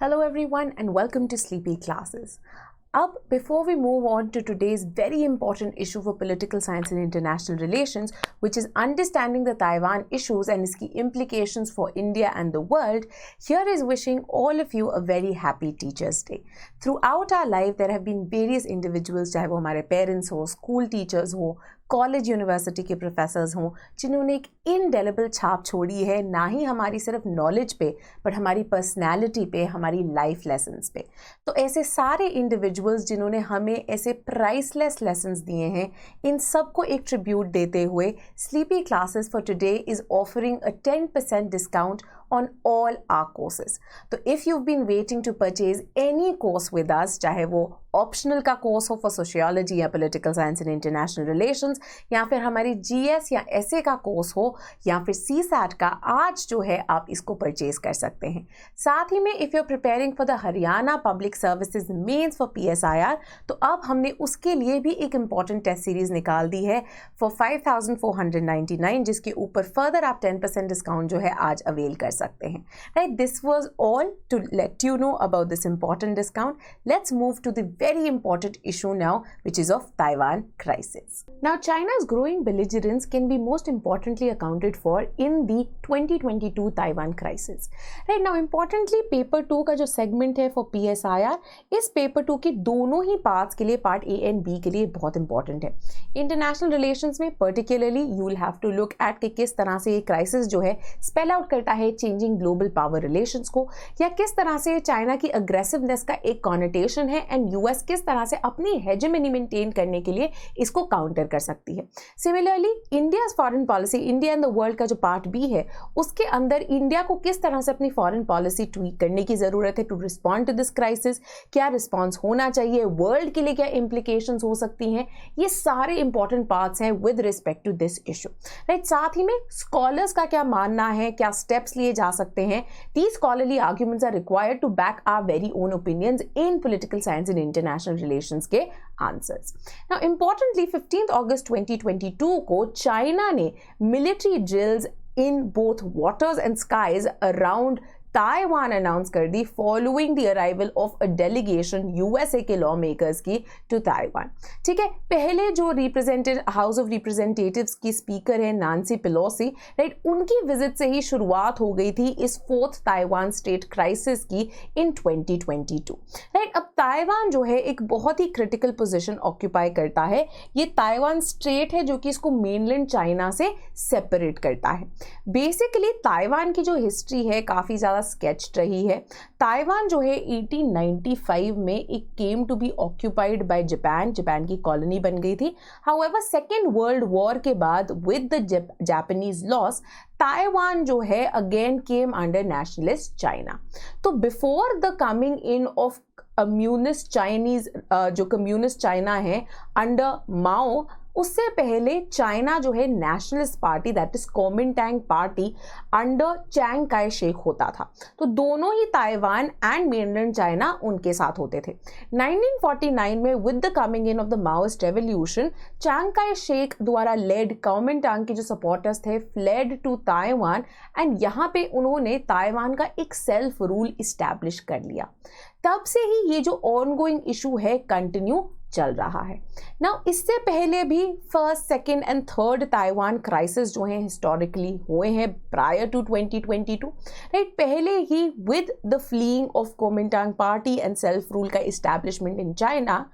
Hello everyone and welcome to Sleepy Classes. Before we move on to today's very important issue for political science and international relations, which is understanding the Taiwan issues and its key implications for India and the world, here is wishing all of you a very happy Teachers' Day. Throughout our life, there have been various individuals, चाहे वो हमारे parents हो, school teachers हो, college university के professors हों, जिन्होंने एक indelible छाप छोड़ी है, ना ही हमारी सिर्फ नॉलेज पे बट हमारी पर्सनैलिटी पे, हमारी लाइफ लेसन्स पे। तो ऐसे सारे इंडिविजुअल्स जिन्होंने हमें ऐसे प्राइसलेस लेसन्स दिए हैं, इन सबको एक ट्रिब्यूट देते हुए sleepy classes for today is offering a 10% discount on all our courses. तो if you've been waiting to purchase any course with us, चाहे वो ऑप्शनल का कोर्स हो फॉर सोशियोलॉजी या political science and international relations, या फिर हमारी GS या एसए का कोर्स हो, या फिर सीसैट का, आज जो है आप इसको परचेज कर सकते हैं। साथ ही में if you are preparing for the Haryana public services mains for PSIR, तो अब हमने उसके लिए भी एक इम्पॉर्टेंट टेस्ट सीरीज निकाल दी है फॉर 5499, जिसके ऊपर फर्दर आप 10% डिस्काउंट जो है आज अवेल कर सकते हैं। Right, this was all to let you know about this important discount. Let's move to the very important issue now, which is of Taiwan crisis. Now, China's growing belligerence can be most importantly accounted for in the 2022 Taiwan crisis. Right now, importantly, paper 2 का जो segment है for PSIR, इस paper 2 के दोनों ही parts के लिए, part A and B के लिए बहुत important है। International relations में particularly you will have to look at कि किस तरह से ये crisis जो है spell out करता है changing global power relations को, या किस तरह से चाइना की aggressiveness का एक connotation है and US किस तरह से अपनी हेजेमनी मेंटेन करने के लिए इसको काउंटर कर सकती है। Similarly, India's foreign policy, India and the world का जो पार्ट बी है, उसके अंदर इंडिया को किस तरह से अपनी फॉरेन पॉलिसी ट्वीक करने की जरूरत है to respond to this crisis, क्या रिस्पॉन्स होना चाहिए, वर्ल्ड के लिए क्या इंप्लीकेशंस हो सकती हैं, ये सारे इंपॉर्टेंट पार्ट्स हैं with respect to this issue. Right, साथ ही में स्कॉलर्स का क्या मानना है, क्या स्टेप्स लिए जा सकते हैं, these scholarly arguments are required to back our very own opinions in political science and international relations के आंसर्स। नाउ इंपॉर्टेंटली 15 अगस्त 2022 को चाइना ने military drills in both waters and skies around Taiwan announce कर दी following the arrival of a delegation USA के lawmakers की to Taiwan. ठीक है, पहले जो रिप्रेजेंटेड हाउस ऑफ रिप्रेजेंटेटिव्स की स्पीकर है नांसी पेलोसी, राइट, उनकी विजिट से ही शुरुआत हो गई थी इस फोर्थ ताइवान स्टेट क्राइसिस की इन 2022। राइट, अब ताइवान जो है एक बहुत ही क्रिटिकल पोजीशन ऑक्यूपाई करता है। ये ताइवान स्टेट है जो कि इसको मेनलैंड चाइना से सेपरेट करता है। बेसिकली ताइवान की जो हिस्ट्री है काफ़ी ज़्यादा स्केच्ड रही है। ताइवान जो है 1895 में एक came to be occupied by Japan, Japan की कॉलोनी बन गई थी। हाउएवर सेकेंड वर्ल्ड वॉर के बाद with the Japanese loss, Taiwan जो है again came under nationalist China. तो before the coming in of communist Chinese, जो कम्युनिस्ट चाइना है अंडर माओ, उससे पहले चाइना जो है nationalist party that is Kuomintang party under Chiang Kai Shek होता था। तो दोनों ही ताइवान एंड मेनलैंड चाइना उनके साथ होते थे। 1949 में with the coming in of the Maoist revolution, Chiang Kai Shek द्वारा लेड कोमिंटांग के जो सपोर्टर्स थे फ्लेड टू ताइवान एंड यहाँ पे उन्होंने ताइवान का एक सेल्फ रूल इस्टेब्लिश कर लिया। तब से ही ये जो ऑनगोइंग इशू है कंटिन्यू चल रहा है। नाउ इससे पहले भी first, second and third Taiwan crisis जो हैं हिस्टोरिकली हुए हैं प्रायर टू 2022। राइट, पहले ही with the fleeing of Kuomintang party and self rule का establishment in China,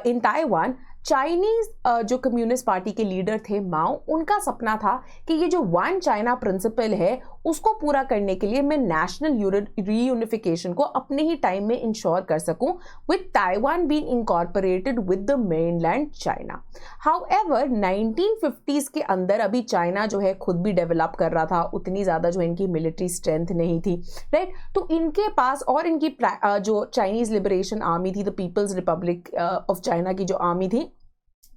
in Taiwan, Chinese जो कम्युनिस्ट पार्टी के लीडर थे माओ, उनका सपना था कि ये जो वन चाइना प्रिंसिपल है उसको पूरा करने के लिए मैं नेशनल रीयूनिफिकेशन को अपने ही टाइम में इंश्योर कर सकूं with Taiwan being incorporated with the mainland China. However 1950s के अंदर अभी चाइना जो है खुद भी डेवलप कर रहा था, उतनी ज़्यादा जो इनकी मिलिट्री स्ट्रेंथ नहीं थी। राइट, तो इनके पास और इनकी जो चाइनीज लिबरेशन आर्मी थी, the peoples Republic of China की जो आर्मी थी,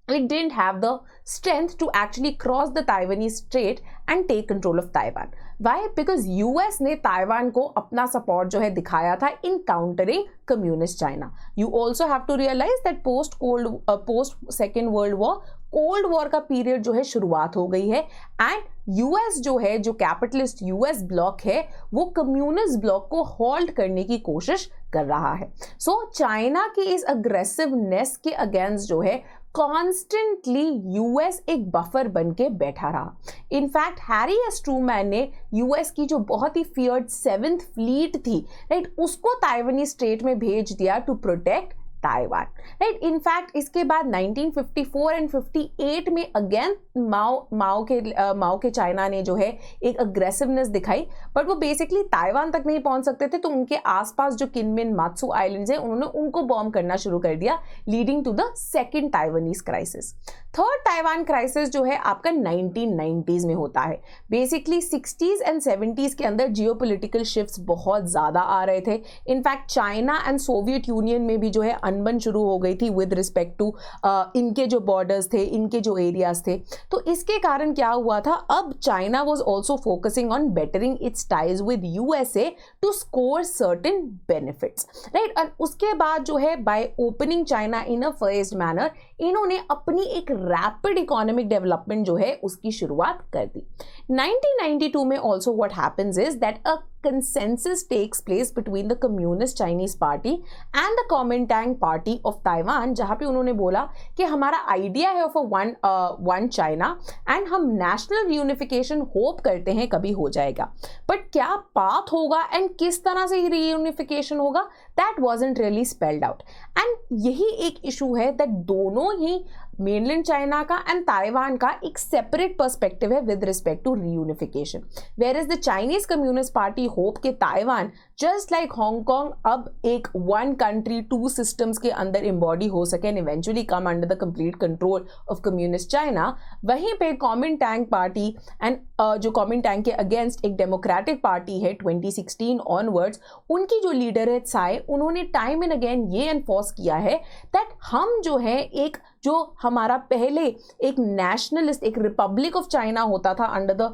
it didn't have the strength to actually cross the Taiwanese Strait and take control of Taiwan. Why? Because US ने ताइवान को अपना सपोर्ट जो है दिखाया था in countering communist China. You also have to realize that post Second World War cold war का period जो है शुरुआत हो गई है एंड यूएस जो है, जो कैपिटलिस्ट यूएस ब्लॉक है, वो कम्युनिस्ट ब्लॉक को होल्ड करने की कोशिश कर रहा है। सो चाइना की इस अग्रेसिवनेस के अगेंस्ट जो है कॉन्स्टेंटली यूएस एक बफर बन के बैठा रहा। इनफैक्ट हैरी एस ट्रूमैन ने यूएस की जो बहुत ही फियर्ड 7th फ्लीट थी, राइट, उसको ताइवानी स्ट्रेट में भेज दिया to protect Taiwan, right. In fact इसके बाद 1954 एंड 58 में अगेन माओ के चाइना ने जो है एक अग्रेसिवनेस दिखाई, बट वो बेसिकली ताइवान तक नहीं पहुंच सकते थे, तो उनके आसपास जो किनमिन मात्सू आइलैंड्स हैं उन्होंने उनको बॉम्ब करना शुरू कर दिया, leading to the second Taiwanese crisis. Third Taiwan crisis जो है आपका 1990s में होता है। बेसिकली 60s एंड 70s के अंदर जियोपॉलिटिकल शिफ्ट्स बहुत ज्यादा आ रहे थे। In fact China and Soviet union में भी जो है अनबन शुरू हो गई थी विद रिस्पेक्ट टू इनके जो बॉर्डर्स थे, इनके जो एरियाज थे। तो इसके कारण क्या हुआ था, अब China was also focusing on bettering its ties with USA to score certain benefits, right. और उसके बाद जो है by opening China in a phased manner, इन्होंने अपनी एक रैपिड इकोनॉमिक डेवलपमेंट जो है उसकी शुरुआत कर दी। 1992 में also what happens is that a consensus takes place between the Communist Chinese Party and the Kuomintang Party of Taiwan, जहां पे उन्होंने बोला कि हमारा आइडिया है ऑफ वन चाइना एंड हम नेशनल यूनिफिकेशन होप करते हैं कभी हो जाएगा, बट क्या पाथ होगा एंड किस तरह से रीयूनिफिकेशन होगा, that wasn't really spelled out. And यही एक इशू है दैट दोनों ही मेनलैंड चाइना का एंड ताइवान का एक सेपरेट पर्सपेक्टिव है with respect to reunification, where is the Chinese communist party hope के ताइवान जस्ट लाइक हांगकांग अब एक वन कंट्री टू सिस्टम्स के अंदर एम्बॉडी हो सके and eventually come under the complete control of communist China. वहीं पे कुओमिंटांग पार्टी एंड जो कुओमिंटांग के अगेंस्ट एक डेमोक्रेटिक पार्टी है 2016 ऑनवर्ड्स, उनकी जो लीडर है त्साई, उन्होंने टाइम एंड अगेन ये एनफोर्स किया है दैट हम जो है एक जो हमारा पहले एक नेशनलिस्ट एक रिपब्लिक ऑफ चाइना होता था under the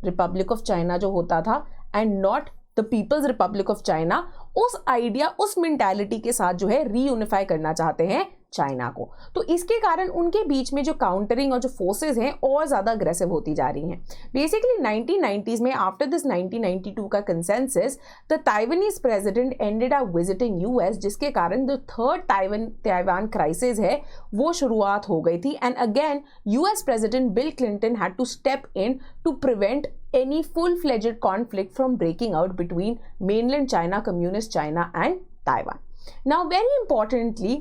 republic of China जो होता था and not the peoples Republic of China, उस आइडिया उस मेंटालिटी के साथ जो है रीयूनिफाई करना चाहते हैं चाइना को। तो इसके कारण उनके बीच में जो काउंटरिंग और जो फोर्सेस हैं और ज्यादा अग्रेसिव होती जा रही हैं। बेसिकली 1990s में आफ्टर दिस 1992 का consensus, the Taiwanese president ended up visiting US, जिसके कारण द थर्ड ताइवान क्राइसिस है वो शुरुआत हो गई थी। And again US president Bill Clinton had to step in to prevent any full-fledged conflict from breaking out between mainland China, communist China and Taiwan. Now very importantly,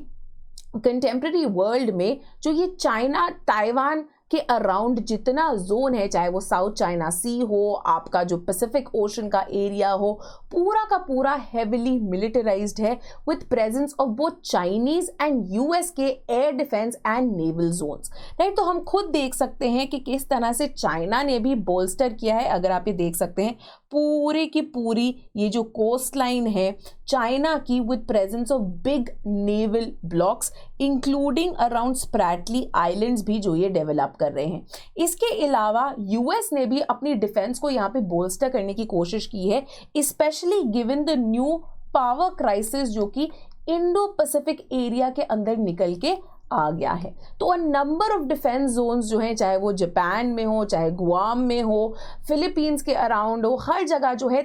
contemporary world में जो ये China Taiwan के around जितना zone है, चाहे वो south China सी हो, आपका जो पैसिफिक ओशन का एरिया हो, पूरा का पूरा हेविली मिलिटराइज्ड है with presence of both Chinese and US के air defence and naval zones, right. तो हम खुद देख सकते हैं कि किस तरह से चाइना ने भी बोल्स्टर किया है। अगर आप ये देख सकते हैं पूरे की पूरी ये जो कोस्ट लाइन है चाइना की with presence of big naval blocks including around Spratly islands भी जो ये डेवलप कर रहे हैं। इसके अलावा यूएस ने भी अपनी डिफेंस को यहाँ पे बोल्स्टर करने की कोशिश की है, specially given the new power crisis जो कि इंडो पैसिफिक एरिया के अंदर निकल के आ गया है। तो a number of defence zones जो हैं, चाहे वो जापान में हो, चाहे गुआम में हो, फिलीपींस के अराउंड हो, हर जगह जो है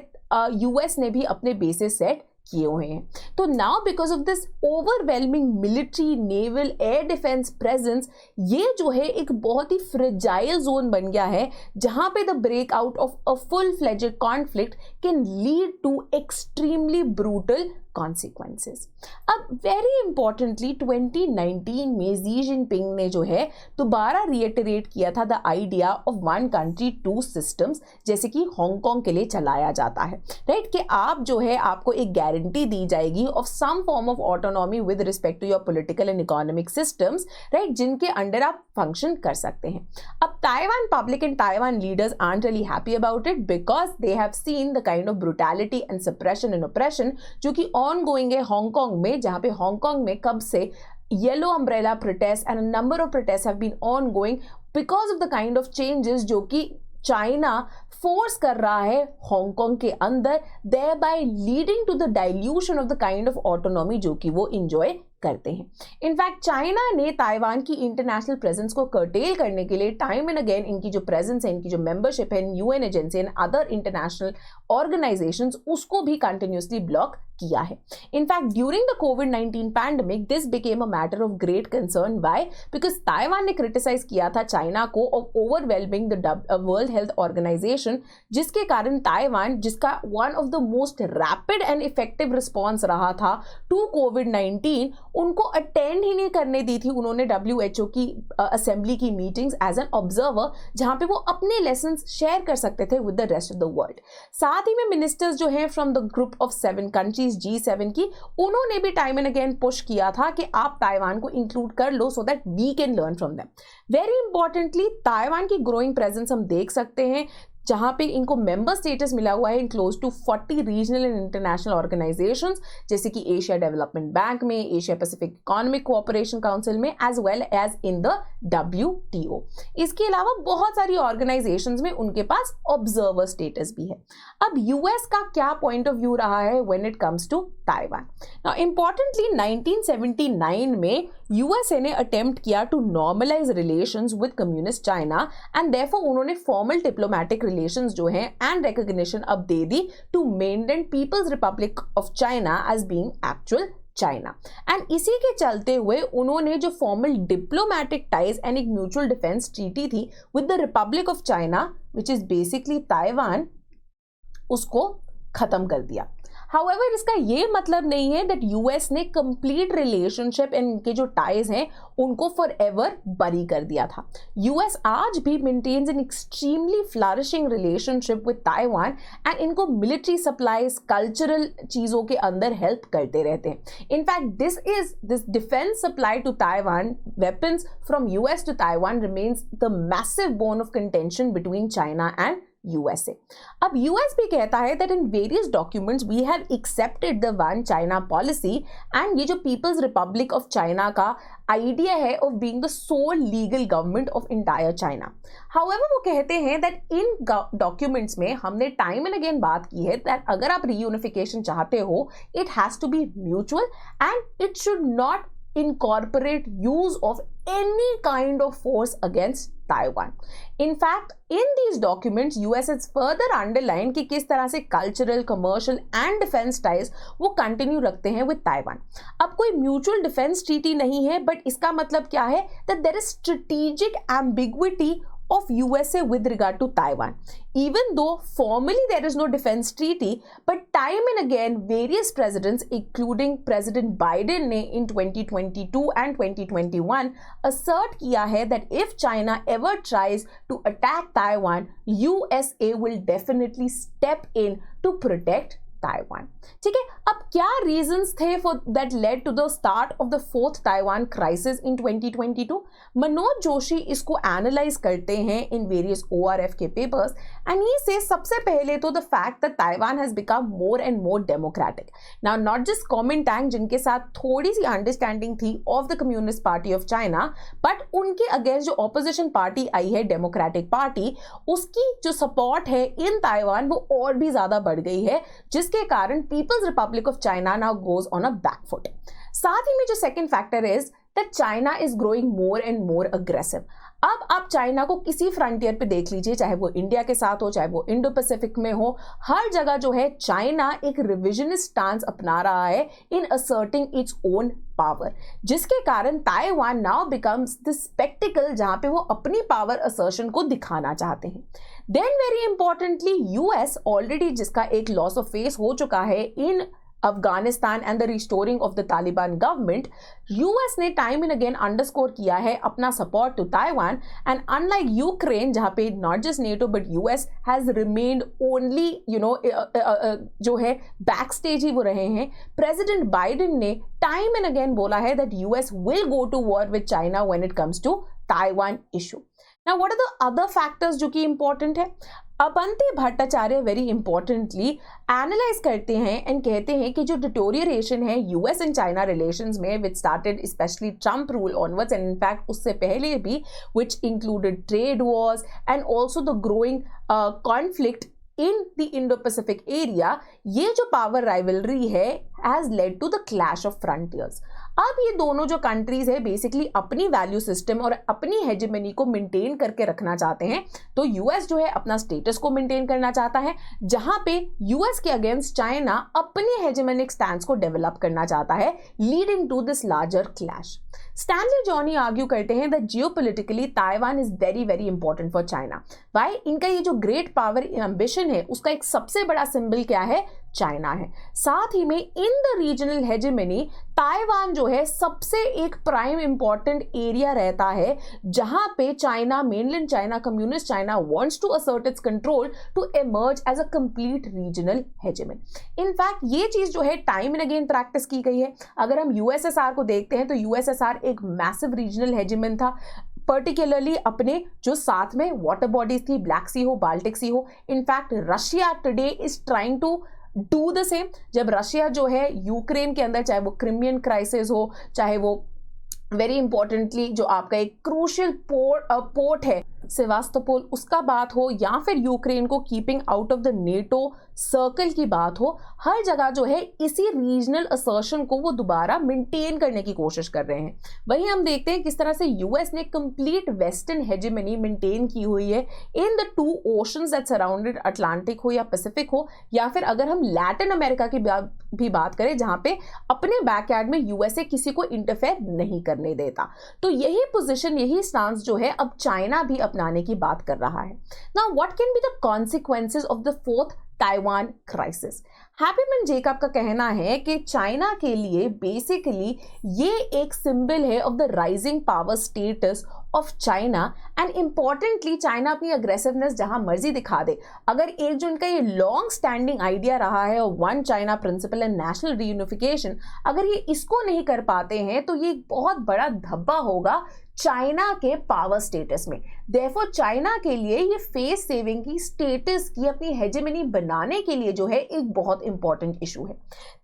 यूएस ने भी अपने बेसेस सेट किए हुए हैं। तो now because of this overwhelming military naval air defence presence, ये जो है एक बहुत ही फ्रेजाइल जोन बन गया है जहां पे the break out of a full fledged conflict can lead to extremely brutal consequences। अब वेरी इंपॉर्टेंटली 2019 में जी जिनपिंग ने जो है दोबारा रिएटरेट किया था the idea of one country two systems, जैसे कि हांगकांग के लिए चलाया जाता है, राइट। कि आप जो है आपको एक गारंटी दी जाएगी of some form of autonomy with respect to your political and economic systems, right, जिनके अंडर आप फंक्शन कर सकते हैं। अब Taiwan public and Taiwan leaders aren't really happy about it because they have seen the kind of brutality and suppression and oppression जो कि on going है Hong Kong में, जहां पे हांगकांग में कब से yellow umbrella protest and number of protest have been on going because of the kind of changes जो कि चाइना फोर्स कर रहा है हांगकांग के अंदर, thereby leading to the dilution of the kind of autonomy जो कि वो इंजॉय करते हैं। इनफैक्ट चाइना ने ताइवान की इंटरनेशनल प्रेजेंस को कर्टेल करने के लिए टाइम एंड अगेन इनकी जो प्रेजेंस है, इनकी जो मेंबरशिप है UN agency and other international organisations, उसको भी कंटिन्यूसली ब्लॉक किया है। इनफैक्ट ड्यूरिंग द कोविड-19 pandemic this became a matter of great concern. Why? Because Taiwan ने क्रिटिसाइज किया था चाइना को of overwhelming the world health organisation, जिसके कारण ताइवान, जिसका one of the most rapid and effective response रहा था टू कोविड-19, उनको अटेंड ही नहीं करने दी थी उन्होंने WHO की असेंबली की मीटिंग्स एज एन ऑब्जर्वर, जहां पे वो अपने लेसन्स शेयर कर सकते थे with the rest of the world. साथ ही में मिनिस्टर्स जो हैं from the group of 7 countries G7 की, उन्होंने भी टाइम एंड अगेन पुश किया था कि आप ताइवान को इंक्लूड कर लो so that we can learn from them. Very importantly Taiwan की ग्रोइंग प्रेजेंस हम देख सकते हैं, जहां पे इनको मेंबर स्टेटस मिला हुआ है in close to 40 regional and international organisations, जैसे कि एशिया डेवलपमेंट बैंक में, Asia Pacific economic cooperation council में, as well as in the WTO। इसके अलावा बहुत सारी ऑर्गेनाइजेशंस में उनके पास ऑब्जर्वर स्टेटस भी है। अब यूएस का क्या पॉइंट ऑफ व्यू रहा है when it comes to Taiwan? Now importantly 1979 में यूएसए ने अटेम्प्ट किया to normalise relations with communist China and therefore उन्होंने फॉर्मल डिप्लोमेटिक रिलेशंस जो हैं एंड रिकॉग्निशन अब दे दी to maintain people's Republic of China as being actual China. And इसी के चलते हुए उन्होंने जो फॉर्मल डिप्लोमेटिक टाइज एंड एक म्यूचुअल डिफेंस ट्रीटी थी with the republic of China which is basically Taiwan, उसको खत्म कर दिया। हाउएवर इसका ये मतलब नहीं है दैट यूएस ने कंप्लीट रिलेशनशिप इनके जो टाइज हैं उनको फॉर एवर बरी कर दिया था। यूएस आज भी maintains an extremely flourishing relationship with Taiwan and इनको मिलिट्री सप्लाईज, कल्चरल चीज़ों के अंदर हेल्प करते रहते हैं। In fact this defence supply to Taiwan, weapons from US to Taiwan remains the massive bone of contention between China and USA। अब US भी कहता है that in various documents we have accepted the one China policy and ये जो People's Republic of China का idea है of being the sole legal government of entire China। However वो कहते हैं that इन documents में हमने time and again बात की है that अगर आप reunification चाहते हो it has to be mutual and it should not incorporate use of any kind of force against Taiwan। In fact, in these documents, US has further underlined कि किस तरह से cultural, commercial and defense ties वो continue रखते हैं with Taiwan। अब कोई mutual defense treaty नहीं है, but इसका मतलब क्या है that there is strategic ambiguity of USA with regard to Taiwan. Even though formally there is no defense treaty, but time and again various presidents, including President Biden ने in 2022 and 2021 assert किया है that if China ever tries to attack Taiwan, USA will definitely step in to protect Taiwan। ठीक है, अब क्या reasons थे for that led to the start of the 4th Taiwan crisis in 2022? Manoj Joshi इसको analyse करते हैं इन वेरियस ORF के papers and ही से सबसे पहले तो the fact that Taiwan has become more and more democratic. Now not just Kuomintang जिनके साथ थोड़ी सी अंडरस्टैंडिंग थी of the communist party of China, but उनके अगेंस्ट जो ऑपोजिशन पार्टी आई है डेमोक्रेटिक पार्टी, उसकी जो सपोर्ट है इन ताइवान वो और भी ज्यादा बढ़ गई है, जिसके कारण people's Republic of China now goes on a back foot. साथ ही में जो second factor is that China is growing more and more aggressive. अब आप चाइना को किसी फ्रंटियर पे देख लीजिए, चाहे वो इंडिया के साथ हो, चाहे वो इंडो पैसिफिक में हो, हर जगह जो है चाइना एक रिविजनिस्ट स्टांस अपना रहा है इन असर्टिंग इट्स ओन पावर, जिसके कारण Taiwan now becomes the spectacled जहां पे वो अपनी पावर असर्शन को दिखाना चाहते हैं। Then very importantly US already जिसका एक लॉस ऑफ फेस हो चुका है in Afghanistan and the restoring of the Taliban government, US ने टाइम एंड अगेन अंडरस्कोर किया है अपना support to Taiwan and unlike Ukraine जहां पे not just NATO but US has remained only जो है बैक स्टेज ही वो रहे हैं। प्रेसिडेंट बाइडेन ने टाइम एंड अगेन बोला है that US will go to war with China when it comes to Taiwan issue. Now what are the other factors जो कि इंपॉर्टेंट है? Apanti Bhattacharya very importantly analyse करते हैं एंड कहते हैं कि जो डिटोरिएशन है यूएस एंड चाइना रिलेशंस में which started specially Trump rule onwards and in fact उससे पहले भी, which included trade wars and also the growing conflict in the Indo Pacific area, ये जो पावर राइवलरी है has led to the clash of frontiers. अब ये दोनों जो कंट्रीज है बेसिकली अपनी वैल्यू सिस्टम और अपनी हेजेमनी को मेंटेन करके रखना चाहते हैं। तो यूएस जो है अपना स्टेटस को मेंटेन करना चाहता है, जहां पे यूएस के अगेंस्ट चाइना अपनी हेजेमनिक स्टैंड को डेवलप करना चाहता है, leading to this larger clash. Stanley Johnny argue करते हैं that geopolitically Taiwan is very very important for China. Why? इनका ये जो ग्रेट पावर एम्बिशन है उसका एक सबसे बड़ा सिंबल क्या है? चाइना है। साथ ही में in the regional hegemony Taiwan जो है सबसे एक प्राइम इंपॉर्टेंट एरिया रहता है, जहां पे China, mainland China, communist China wants to assert its control to emerge as a complete regional hegemon. In fact ये चीज जो है टाइम एंड अगेन प्रैक्टिस की गई है। अगर हम यूएसएसआर को देखते हैं तो यूएसएसआर एक मैसिव रीजनल हेजेमन था, पर्टिकुलरली अपने जो साथ में वाटर बॉडीज थी, ब्लैक सी हो, बाल्टिक सी हो। In fact Russia today is trying to do the same. जब रशिया जो है यूक्रेन के अंदर, चाहे वो क्रिमियन क्राइसिस हो, चाहे वो वेरी इंपॉर्टेंटली जो आपका एक क्रूशियल पोर्ट है सेवास्तोपोल, उसका बात हो, या फिर यूक्रेन को keeping out of the NATO circle की बात हो, हर जगह जो है इसी रीजनल असर्शन को वो दोबारा मेंटेन करने की कोशिश कर रहे हैं। वहीं हम देखते हैं किस तरह से यूएस ने कंप्लीट वेस्टर्न हेजेमनी मेंटेन की हुई है in the two oceans that surrounded, Atlantic हो या पैसिफिक हो, या फिर अगर हम लैटिन अमेरिका की भी बात करें, जहां पे अपने बैकयार्ड में यूएसए किसी को इंटरफेयर नहीं करने देता। तो यही पोजीशन, यही स्टांस जो है अब चाइना भी अपनाने की बात कर रहा है। Now what can be the consequences of the fourth Taiwan crisis? Happymon Jacob का कहना है कि चाइना के लिए बेसिकली ये एक सिंबल है of the rising power status of China, and importantly China अपनी अग्रेसिवनेस जहां मर्जी दिखा दे, अगर एक जो उनका ये लॉन्ग स्टैंडिंग आइडिया रहा है one China principal and national reunification, अगर ये इसको नहीं कर पाते हैं तो ये बहुत बड़ा धब्बा होगा चाइना के पावर स्टेटस में। देयरफॉर चाइना के लिए ये फेस सेविंग की, स्टेटस की, अपनी हेजेमनी बनाने के लिए जो है एक बहुत इंपॉर्टेंट इशू है।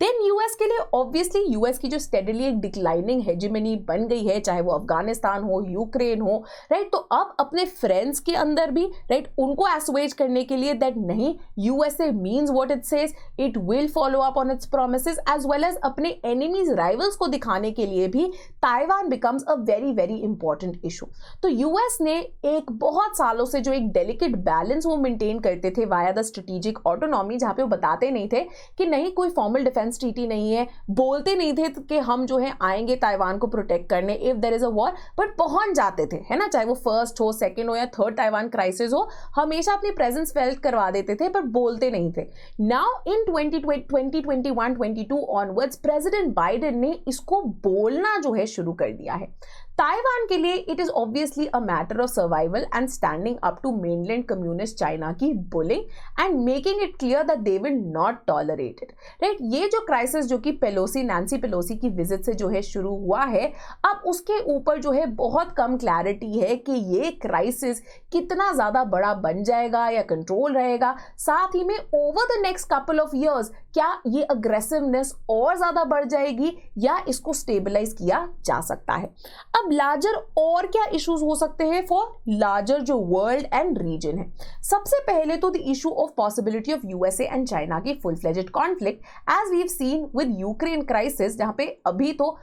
देन यूएस के लिए ऑब्वियसली यूएस की जो स्टेडली एक डिक्लाइनिंग हेजेमनी बन गई है, चाहे वो अफगानिस्तान हो, यूक्रेन हो, राइट, तो अब अपने फ्रेंड्स के अंदर भी, राइट, उनको एसवेज करने के लिए दैट नहीं, USA means what it says, it will follow up on its promises, as well as अपने एनिमीज, राइवल्स को दिखाने के लिए भी Taiwan becomes a very very important issue. तो यूएस ने एक बहुत सालों से जो एक डेलिकेट बैलेंस वो मेंटेन करते थे वाया द स्ट्रेटेजिक ऑटोनॉमी, जहां पे वो बताते नहीं थे कि नहीं कोई फॉर्मल डिफेंस ट्रीटी नहीं है, बोलते नहीं थे कि हम जो है आएंगे ताइवान को प्रोटेक्ट करने if there is a war, but पहुंच जाते थे, है ना, चाहे वो फर्स्ट हो, सेकंड हो या थर्ड ताइवान क्राइसिस हो, हमेशा अपनी प्रेजेंस फेल्ट करवा देते थे, पर बोलते नहीं थे। Now in 2021-22 onwards president Biden ने इसको बोलना जो है शुरू कर दिया है। ताइवान के लिए it is obviously a matter of survival and standing up to mainland communist China की bullying and making it clear that they will not tolerate it, right. ये जो क्राइसिस जो कि नैंसी पेलोसी की विजिट से जो है शुरू हुआ है, अब उसके ऊपर जो है बहुत कम क्लैरिटी है कि ये क्राइसिस कितना ज्यादा बड़ा बन जाएगा या कंट्रोल रहेगा। साथ ही में over the next couple of years क्या ये अग्रेसिवनेस और ज्यादा बढ़ जाएगी या इसको स्टेबलाइज किया जा सकता है। अब लार्जर और क्या इश्यूज हो सकते हैं फॉर लार्जर जो वर्ल्ड एंड रीजन है? सबसे पहले तो the issue of possibility of USA and China की full fledged conflict as we have seen with Ukraine crisis, जहां पे अभी तो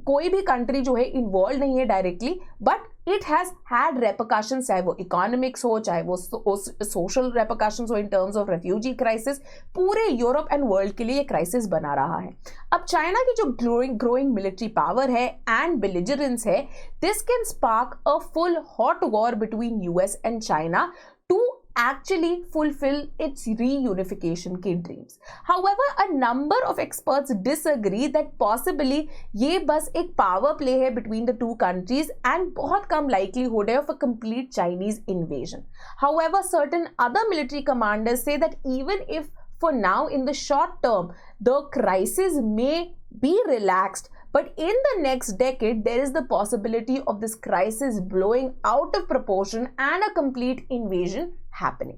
कोई भी कंट्री जो है इन्वॉल्व नहीं है directly, but it has had repercussions, चाहे वो इकोनॉमिक्स हो, चाहे वो सोशल रेपरकशंस हो in terms of refugee crisis. पूरे यूरोप एंड वर्ल्ड के लिए ये क्राइसिस बना रहा है। अब चाइना की जो ग्रोइंग मिलिट्री पावर है एंड बिलिजरेंस है, this can spark a full hot war between US and China to actually fulfill its reunification की dreams. However, a number of experts disagree that possibly ये बस एक power play है between the two countries and बहुत कम likelihood है of a complete Chinese invasion. However, certain other military commanders say that even if for now in the short term the crisis may be relaxed, but in the next decade there is the possibility of this crisis blowing out of proportion and a complete invasion happening.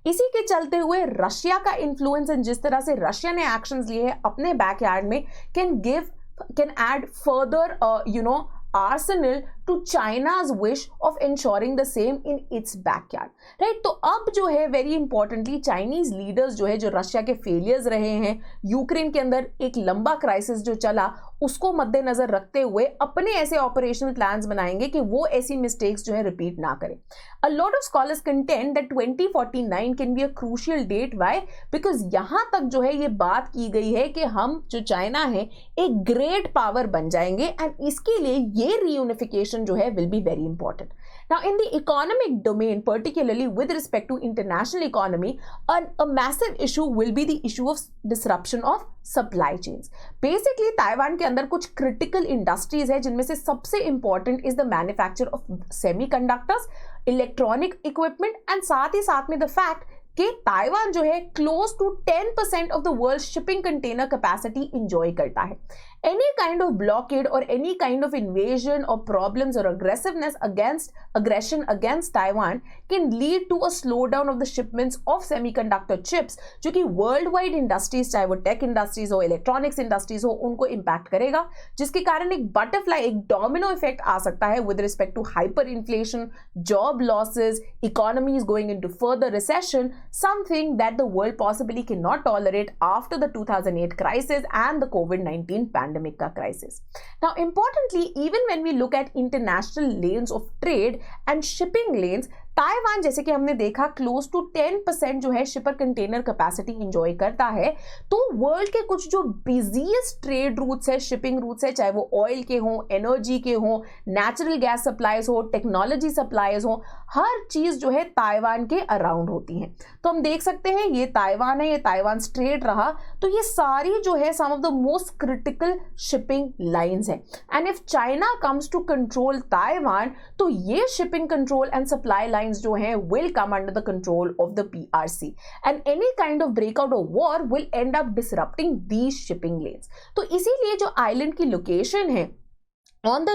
इसी के चलते हुए Russia का influence and जिस तरह से Russia ने actions लिए हैं अपने बैकयार्ड में can add further arsenal to China's wish of ensuring the same in its backyard, right? तो अब जो है very importantly चाइनीज लीडर्स जो है, जो रशिया के फेलियर्स रहे हैं, यूक्रेन के अंदर एक लंबा क्राइसिस जो चला, उसको मद्देनजर रखते हुए अपने ऐसे ऑपरेशनल प्लान्स बनाएंगे कि वो ऐसी मिस्टेक्स जो है रिपीट ना करें. A lot of scholars contend that 2049 can be a crucial date. Why? Because यहाँ तक जो है ये बात की गई है कि हम जो चाइना है एक ग्रेट पावर बन जाएंगे, एंड इसके लिए ये reunification जो है will be very important. Now, in the economic domain, particularly with respect to international economy, a massive issue will be the issue of disruption of supply chains. Basically, Taiwan के अंदर कुछ critical industries है जिनमें से सबसे important is the manufacture of semiconductors, electronic equipment, and साथ में the fact कि ताइवान जो है close to 10% of the world's shipping container capacity enjoy करता है. Any kind of blockade or any kind of invasion or problems or aggression against Taiwan can lead to a slowdown of the shipments of semiconductor chips, जो कि worldwide industries, चाहे वो tech industries हो, electronics industries हो, उनको impact करेगा, जिसके कारण एक butterfly, एक domino effect आ सकता है with respect to hyperinflation, job losses, economies going into further recession, something that the world possibly cannot tolerate after the 2008 crisis and the COVID-19 pandemic crisis. Now, importantly, even when we look at international lanes of trade and shipping lanes, Taiwan जैसे कि हमने देखा close to 10% जो है शिपर container capacity enjoy करता है. तो world के कुछ जो बिजीएस्ट ट्रेड रूट्स है, शिपिंग रूट्स है, चाहे वो ऑयल के हों, एनर्जी के हों, नेचुरल गैस सप्लाईज हो, टेक्नोलॉजी सप्लाईज हो, हर चीज जो है ताइवान के अराउंड होती है. तो हम देख सकते हैं ये ताइवान है, ये ताइवान स्ट्रेट रहा, तो ये सारी जो है some of the most critical shipping lines है. And if China comes to control Taiwan, तो ये shipping control and supply line जो हैं will come under the control of the PRC, and any kind of breakout of war will end up disrupting these shipping lanes. तो इसीलिए जो island की location है on the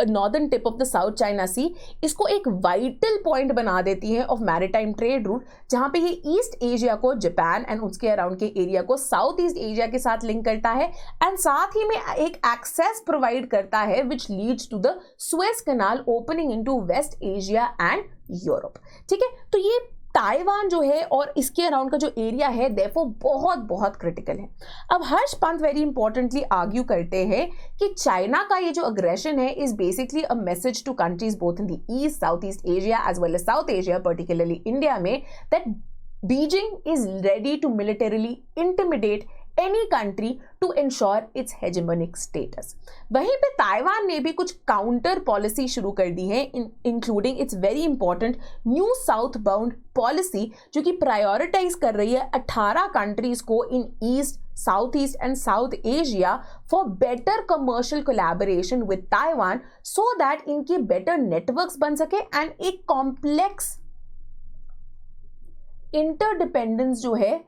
northern tip of the South China Sea, इसको एक vital point बना देती है ऑफ मैरिटाइम ट्रेड रूट, जहां पे ये ईस्ट एशिया को, जापान एंड उसके अराउंड के एरिया को साउथ ईस्ट एशिया के साथ लिंक करता है, एंड साथ ही में एक एक्सेस प्रोवाइड करता है which leads to the Suez canal opening into West Asia and Europe. ठीक है, तो ये ताइवान जो है और इसके अराउंड का जो एरिया है देयरफॉर बहुत बहुत क्रिटिकल है. अब Harsh Pant very importantly argue करते हैं कि चाइना का ये जो अग्रेशन है is basically a message to countries both in the east, South East Asia as well as South Asia, particularly India में, that Beijing is ready to militarily intimidate any country to ensure its hegemonic status. वहीं पे Taiwan ने भी कुछ counter policy शुरू कर दी है, including its very important new southbound policy, जो कि प्रायोरिटाइज कर रही है 18 कंट्रीज को in east, South East and South Asia for better commercial collaboration with Taiwan, so that इनके बेटर नेटवर्क्स बन सके एंड एक कॉम्प्लेक्स इंटरडिपेंडेंस जो है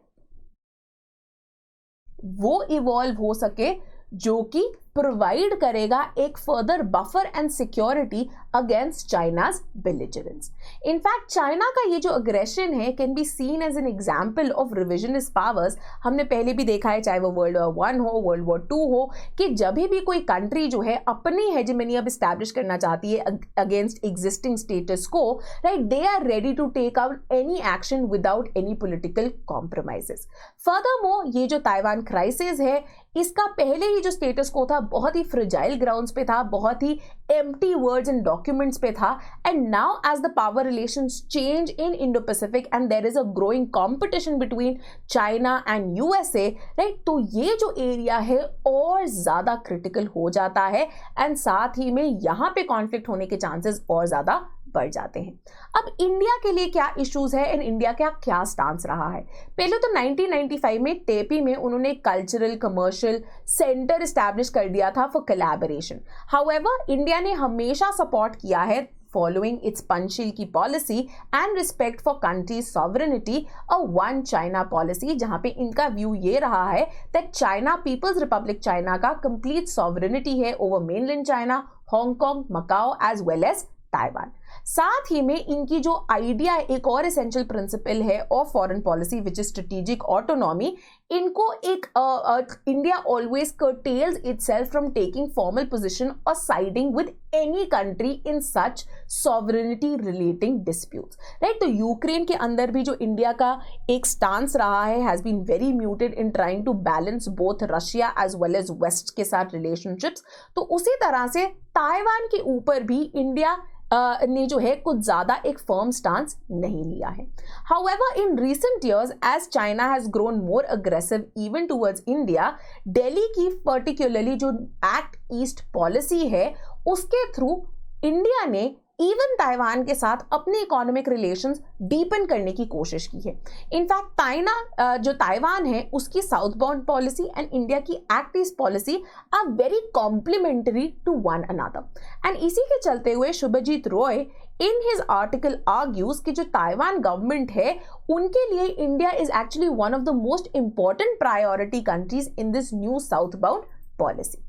वो इवॉल्व हो सके, जो कि प्रोवाइड करेगा एक further buffer and security against China's belligerence. In fact China का ये जो अग्रेशन है can be seen as an example of revisionist powers. हमने पहले भी देखा है, चाहे वो वर्ल्ड वॉर 1 हो, वर्ल्ड वॉर 2 हो, कि जब भी कोई कंट्री जो है अपनी हेजेमनी अब एस्टैब्लिश करना चाहती है against existing status quo, right, they are ready to take out any action without any political compromises. Furthermore ये जो ताइवान क्राइसिस है, इसका पहले ही जो स्टेटस को था बहुत ही फ्रेजाइल ग्राउंड्स पे था, बहुत ही एम्प्टी वर्ड्स एंड डॉक्यूमेंट्स पे था, and now as the power relations change in Indo Pacific and there is a growing competition between China and USA, right, तो ये जो एरिया है और ज्यादा क्रिटिकल हो जाता है, एंड साथ ही में यहां पे कॉन्फ्लिक्ट होने के चांसेस और ज्यादा बढ़ जाते हैं. अब इंडिया के लिए क्या इश्यूज है एंड इंडिया का क्या स्टांस रहा है? पहले तो 1995 में टेपी में उन्होंने कल्चरल कमर्शियल सेंटर एस्टैब्लिश कर दिया था फॉर कोलैबोरेशन. हाउएवर इंडिया ने हमेशा सपोर्ट किया है following its Panchil की policy and respect for country's sovereignty, a one China policy, जहां पे इनका व्यू ये रहा है that China, People's Republic China का complete sovereignty है over mainland China, Hong Kong, Macau as well as Taiwan. साथ ही में इनकी जो आइडिया, एक और एसेंशियल प्रिंसिपल है of foreign policy which is strategic autonomy, इनको एक India always curtails itself from taking formal position or siding with any country in such sovereignty relating disputes, right? तो यूक्रेन के अंदर भी जो इंडिया का एक स्टांस रहा है has been very muted in trying to balance both Russia as well as West के साथ रिलेशनशिप्स। तो उसी तरह से ताइवान के ऊपर भी इंडिया ने जो है कुछ ज़्यादा एक फर्म स्टांस नहीं लिया है। However, in recent years, as China has grown more aggressive even towards India, Delhi की particularly जो Act East पॉलिसी है उसके थ्रू इंडिया ने इवन ताइवान के साथ अपने इकोनॉमिक रिलेशंस डीपन करने की कोशिश की है। इनफैक्ट जो ताइवान है उसकी southbound policy and India की act east policy are very complementary to one another. And इसी के चलते हुए Subhajit Roy in his article argues कि जो ताइवान गवर्नमेंट है उनके लिए India is actually one of the most important priority countries in this new southbound policy.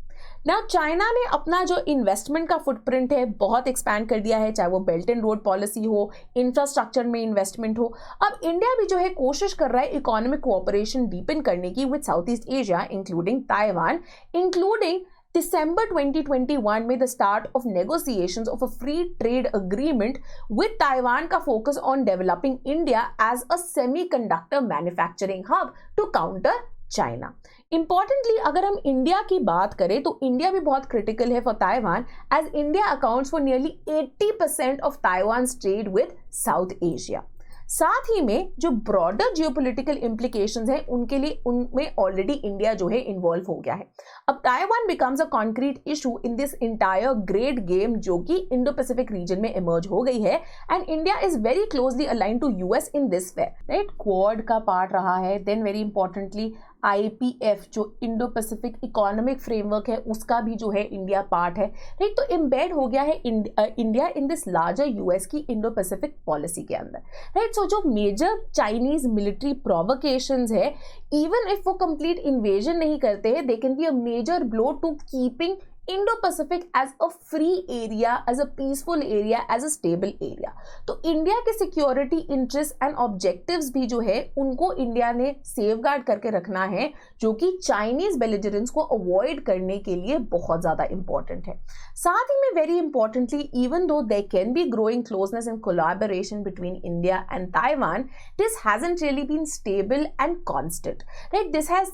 Now China ने अपना जो इन्वेस्टमेंट का फुटप्रिंट है बहुत एक्सपैंड कर दिया है, चाहे वो बेल्ट एंड रोड पॉलिसी हो, इंफ्रास्ट्रक्चर में इन्वेस्टमेंट हो। अब इंडिया भी जो है कोशिश कर रहा है इकोनॉमिक कोऑपरेशन डीपन करने की with south East Asia including Taiwan, including December 2021 में the start of negotiations of a free trade agreement with Taiwan का focus on developing India as a semiconductor manufacturing hub to counter China. Importantly अगर हम India की बात करें तो India भी बहुत क्रिटिकल है for Taiwan as India accounts for nearly 80% of Taiwan's trade with South Asia. साथ ही में जो ब्रॉडर जियोपॉलिटिकल इंप्लीकेशंस हैं उनके लिए उनमें ऑलरेडी इंडिया जो है इन्वॉल्व हो गया है। अब Taiwan becomes a concrete issue in this entire great game जो कि इंडो पैसिफिक रीजन में इमर्ज हो गई है and India is very closely aligned to US in this way, right? Quad का पार्ट रहा है, देन वेरी इंपॉर्टेंटली IPF जो इंडो पैसिफिक इकोनॉमिक फ्रेमवर्क है उसका भी जो है इंडिया पार्ट है, राइट? तो एम्बेड हो गया है India in this larger US की इंडो पैसिफिक पॉलिसी के अंदर, राइट? सो जो मेजर चाइनीज मिलिट्री प्रोवोकेशंस है, इवन इफ वो कंप्लीट इन्वेजन नहीं करते हैं, they can be a major blow to keeping Indo-Pacific as a free area, as a peaceful area, as a stable area। तो India के security interest and objectives भी जो है उनको इंडिया ने सेफगार्ड करके रखना है, जो कि चाइनीज बेलिजरेंस को अवॉइड करने के लिए बहुत ज़्यादा इंपॉर्टेंट है। साथ ही में very importantly, even though there can be growing closeness and collaboration between India and Taiwan, this hasn't really been stable and constant, right? This has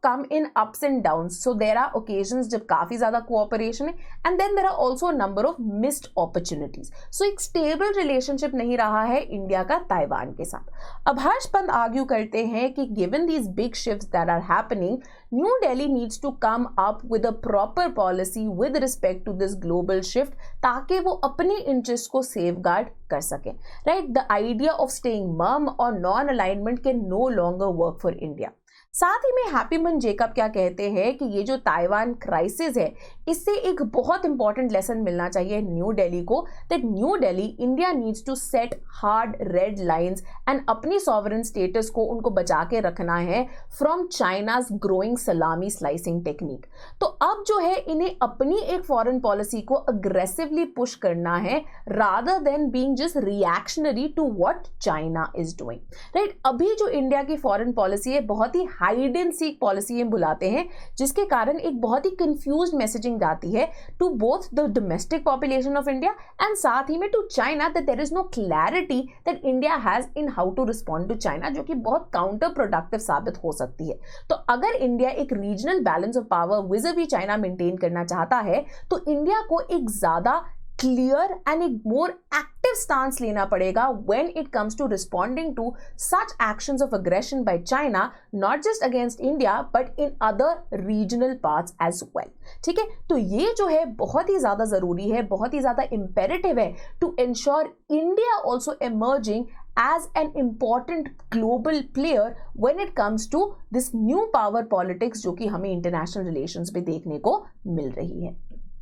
come in ups and downs. So there are occasions जब काफ़ी ज़्यादा cooperation है and then there are also number of missed opportunities. So एक stable relationship नहीं रहा है India का Taiwan के साथ। अब हर्ष पंत आर्ग्यू करते हैं कि given these big shifts that are happening, New Delhi needs to come up with a proper policy with respect to this global shift, ताकि वो अपने इंटरेस्ट को सेफगार्ड कर सकें, right? The idea of staying mum और non alignment can no longer work for India. साथ ही में हैप्पीमन जेकब क्या कहते हैं कि ये जो ताइवान क्राइसिस है इससे एक बहुत इंपॉर्टेंट लेसन मिलना चाहिए न्यू दिल्ली को, that New Delhi India needs to set hard red lines and अपनी सॉवरेन स्टेटस को उनको बचा के रखना है from China's growing salami slicing technique. तो अब जो है इन्हें अपनी एक फॉरेन पॉलिसी को अग्रेसिवली पुश करना है rather than being just reactionary to what China is doing, right? अभी जो इंडिया की फॉरेन पॉलिसी है बहुत ही हाइड एंड सीक पॉलिसी हम बुलाते हैं, जिसके कारण एक बहुत ही कंफ्यूज्ड मैसेजिंग जाती है to both the domestic population of India and साथ ही में to China that there is no clarity that India has in how to respond to China, जो कि बहुत काउंटर प्रोडक्टिव साबित हो सकती है। तो अगर इंडिया एक regional balance of power विज़-वी China maintain करना चाहता है तो इंडिया को एक ज्यादा क्लियर एंड एक मोर एक्टिव स्टांस लेना पड़ेगा when it comes to responding to such actions of aggression by China, not just against India but in other regional parts as well। ठीक है, तो ये जो है बहुत ही ज़्यादा ज़रूरी है, बहुत ही ज़्यादा imperative है to ensure India also emerging as an important global player when it comes to this new power politics जो कि हमें international relations में देखने को मिल रही है।